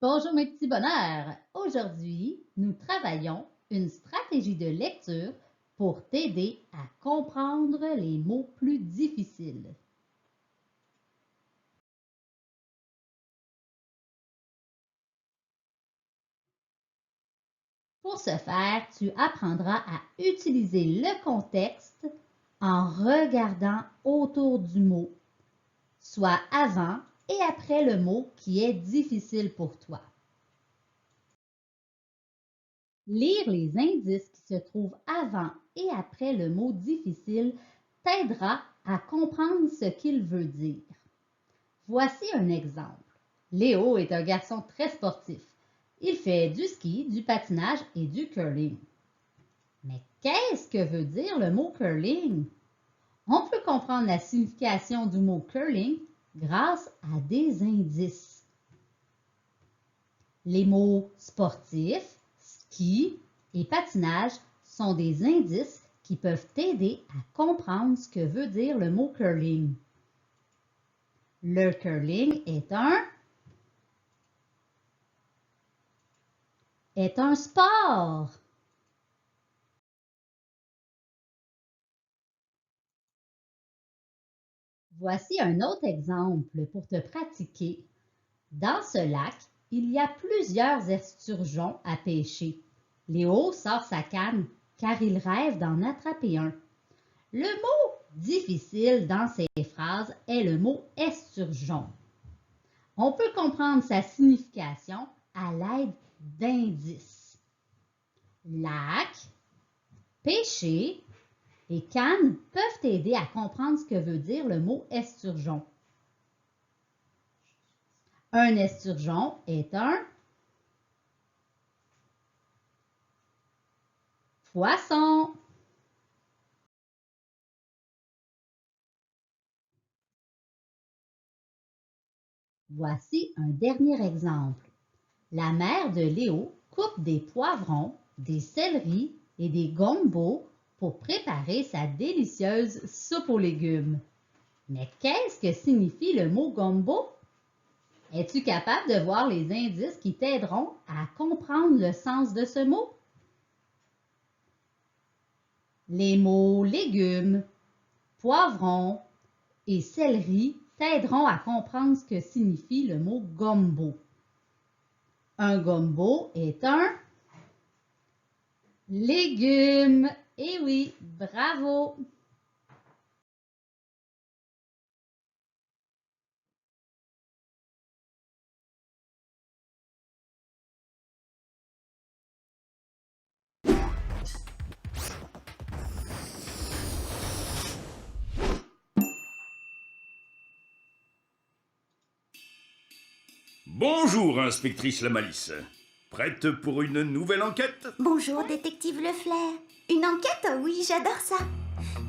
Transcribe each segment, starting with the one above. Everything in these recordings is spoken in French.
Bonjour mes petits bonheurs. Aujourd'hui, nous travaillons une stratégie de lecture pour t'aider à comprendre les mots plus difficiles. Pour ce faire, tu apprendras à utiliser le contexte en regardant autour du mot, soit avant et après le mot qui est difficile pour toi. Lire les indices qui se trouvent avant et après le mot difficile t'aidera à comprendre ce qu'il veut dire. Voici un exemple. Léo est un garçon très sportif. Il fait du ski, du patinage et du curling. Mais qu'est-ce que veut dire le mot curling? On peut comprendre la signification du mot curling grâce à des indices. Les mots sportif, ski et patinage sont des indices qui peuvent t'aider à comprendre ce que veut dire le mot curling. Le curling est un sport. Voici un autre exemple pour te pratiquer. Dans ce lac, il y a plusieurs esturgeons à pêcher. Léo sort sa canne car il rêve d'en attraper un. Le mot difficile dans ces phrases est le mot esturgeon. On peut comprendre sa signification à l'aide d'indices. Lac, pêcher et canne peuvent t'aider à comprendre ce que veut dire le mot esturgeon. Un esturgeon est un poisson. Voici un dernier exemple. La mère de Léo coupe des poivrons, des céleris et des gombos pour préparer sa délicieuse soupe aux légumes. Mais qu'est-ce que signifie le mot gombo? Es-tu capable de voir les indices qui t'aideront à comprendre le sens de ce mot? Les mots légumes, poivrons et céleri t'aideront à comprendre ce que signifie le mot gombo. Un gombo est un légume. Eh oui, bravo! Bonjour, inspectrice La Malice. Prête pour une nouvelle enquête? Bonjour, détective Le Flair. Une enquête? Oui, j'adore ça.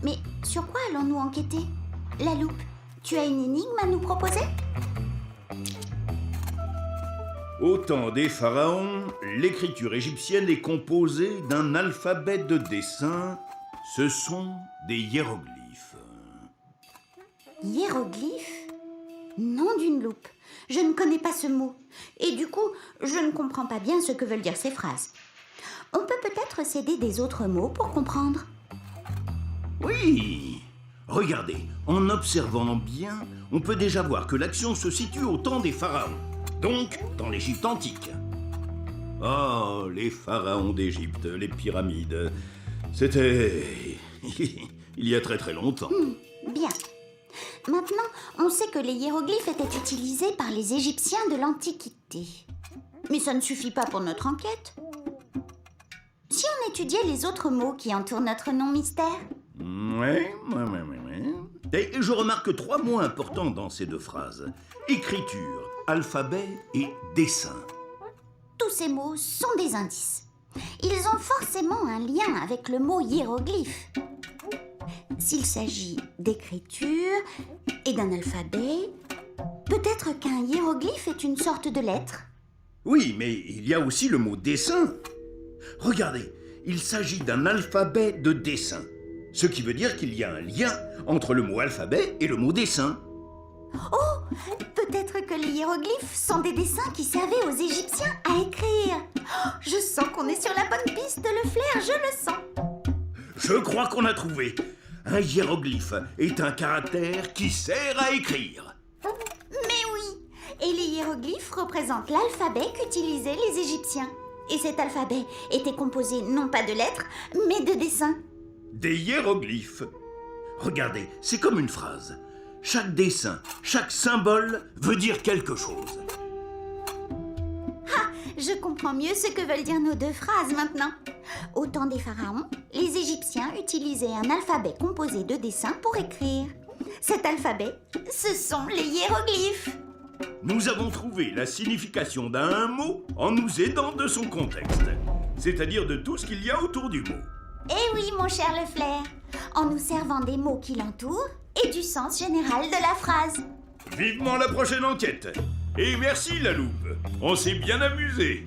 Mais sur quoi allons-nous enquêter? La loupe, tu as une énigme à nous proposer? Au temps des pharaons, l'écriture égyptienne est composée d'un alphabet de dessins. Ce sont des hiéroglyphes. Hiéroglyphe? Nom d'une loupe. Je ne connais pas ce mot. Et du coup, je ne comprends pas bien ce que veulent dire ces phrases. On peut peut-être s'aider des autres mots pour comprendre. Oui! Regardez, en observant bien, on peut déjà voir que l'action se situe au temps des pharaons, donc dans l'Égypte antique. Oh, les pharaons d'Égypte, les pyramides, c'était il y a très très longtemps. Bien. Maintenant, on sait que les hiéroglyphes étaient utilisés par les Égyptiens de l'Antiquité. Mais ça ne suffit pas pour notre enquête. Si on étudiait les autres mots qui entourent notre nom mystère? Ouais. Et je remarque trois mots importants dans ces deux phrases. Écriture, alphabet et dessin. Tous ces mots sont des indices. Ils ont forcément un lien avec le mot hiéroglyphe. S'il s'agit d'écriture et d'un alphabet, peut-être qu'un hiéroglyphe est une sorte de lettre. Oui, mais il y a aussi le mot dessin. Regardez, il s'agit d'un alphabet de dessin. Ce qui veut dire qu'il y a un lien entre le mot alphabet et le mot dessin. Oh, peut-être que les hiéroglyphes sont des dessins qui servaient aux Égyptiens à écrire. Oh, je sens qu'on est sur la bonne piste, le flair, je le sens. Je crois qu'on a trouvé. Un hiéroglyphe est un caractère qui sert à écrire. Mais oui, et les hiéroglyphes représentent l'alphabet qu'utilisaient les Égyptiens. Et cet alphabet était composé non pas de lettres, mais de dessins. Des hiéroglyphes. Regardez, c'est comme une phrase. Chaque dessin, chaque symbole veut dire quelque chose. Je comprends mieux ce que veulent dire nos deux phrases maintenant. Au temps des pharaons, les Égyptiens utilisaient un alphabet composé de dessins pour écrire. Cet alphabet, ce sont les hiéroglyphes. Nous avons trouvé la signification d'un mot en nous aidant de son contexte, c'est-à-dire de tout ce qu'il y a autour du mot. Eh oui, mon cher Le Flair, en nous servant des mots qui l'entourent et du sens général de la phrase. Vivement la prochaine enquête. Et merci la loupe, on s'est bien amusé.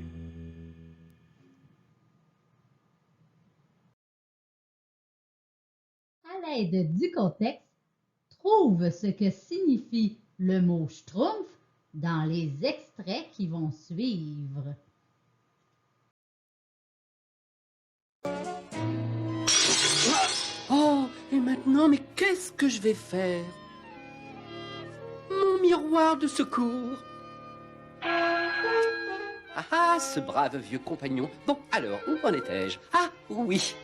À l'aide du contexte, trouve ce que signifie le mot schtroumpf dans les extraits qui vont suivre. Oh, et maintenant, mais qu'est-ce que je vais faire? Mon miroir de secours. Ah ah, ce brave vieux compagnon. Bon, alors, où en étais-je? Ah, oui.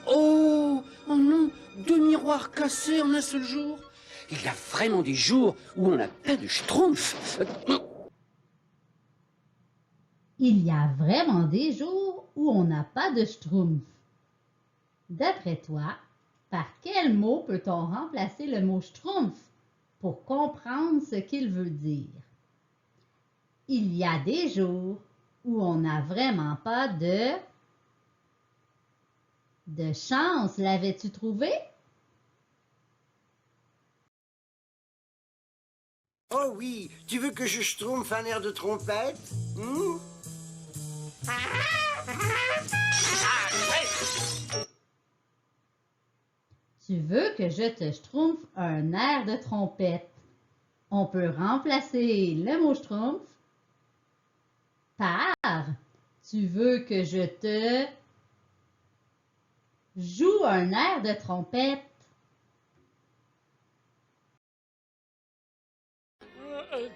Oh, oh non, deux miroirs cassés en un seul jour. Il y a vraiment des jours où on n'a pas de schtroumpf. Il y a vraiment des jours où on n'a pas de schtroumpf. D'après toi, par quel mot peut-on remplacer le mot schtroumpf pour comprendre ce qu'il veut dire? Il y a des jours où on n'a vraiment pas de chance. L'avais-tu trouvé? Oh oui, tu veux que je schtroumpfe un air de trompette? Tu veux que je te schtroumpfe un air de trompette? On peut remplacer le mot schtroumpf par tu veux que je te joue un air de trompette?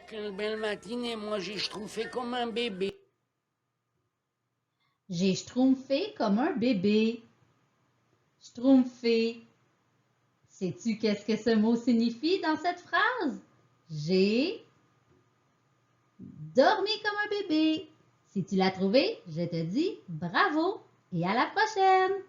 Quelle belle matinée, moi j'ai schtroumpfé comme un bébé. J'ai schtroumpfé comme un bébé. Schtroumpfé. Sais-tu qu'est-ce que ce mot signifie dans cette phrase? J'ai dormi comme un bébé. Si tu l'as trouvé, je te dis bravo et à la prochaine!